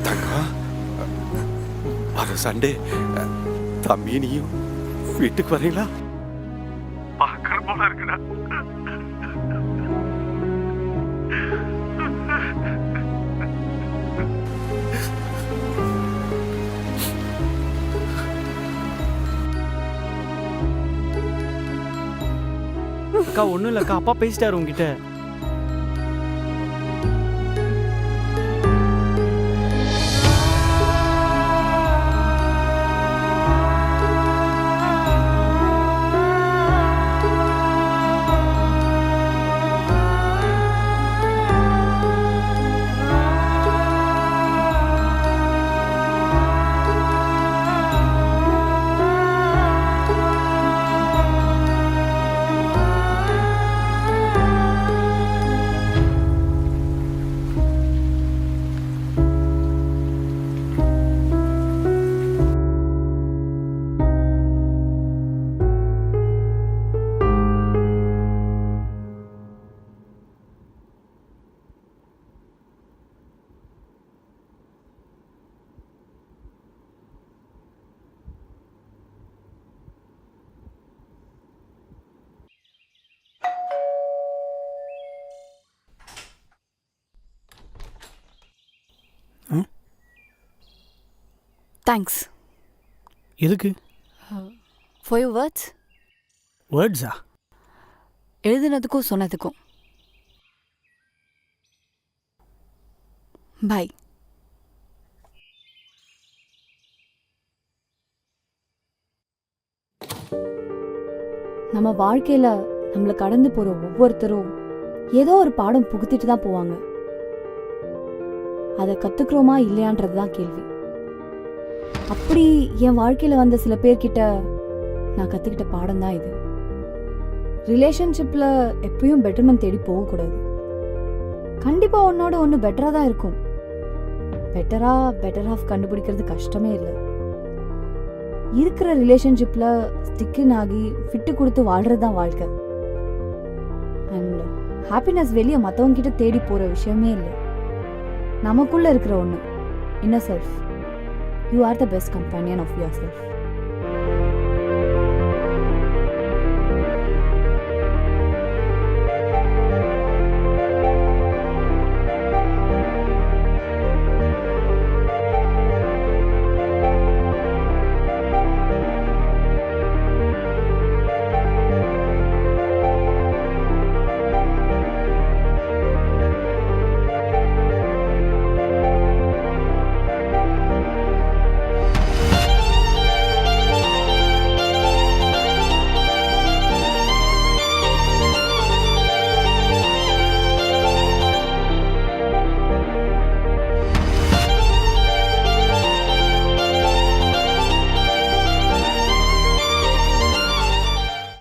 தங்கம், வர சண்டே தம்பி நீயும் வீட்டுக்கு வரீங்களா? பார்க்கற போல இருக்குடா. அக்கா ஒன்றும் இல்லைக்கா, அப்பா பேசிட்டாரு உங்ககிட்ட. தேங்க்ஸ். எதுக்கு? For your words. வேர்ட்ஸா? எழுதுனதுக்கும் சொன்னதுக்கும். பை. நம்ம வாழ்க்கையில நம்மளை கடந்து போற ஒவ்வொருத்தரும் ஏதோ ஒரு பாடம் புகுத்திட்டு தான் போவாங்க. அதை கத்துக்கிறோமா இல்லையான்றது தான் கேள்வி. அப்படி என் வாழ்க்கையில வந்த சில பேர்கிட்ட நான் கத்துக்கிட்ட பாடம் தான் இது. ரிலேஷன்ஷிப்ல எப்பயும் பெட்டர்மெண்ட் தேடி போகக்கூடாது. கண்டிப்பா ஒன்னோட ஒன்று பெட்டரா தான் இருக்கும். பெட்டர் ஆஃப் கண்டுபிடிக்கிறது கஷ்டமே இல்லை. இருக்கிற ரிலேஷன்ஷிப்ல ஸ்டிக்கின் ஆகி ஃபிட்டு கொடுத்து வாழ்றது தான் வாழ்க்கை. அண்ட் ஹாப்பினஸ் வெளியே மற்றவங்க கிட்ட தேடி போற விஷயமே இல்லை. நமக்குள்ள இருக்கிற ஒன்று, inner self. You are the best companion of yourself.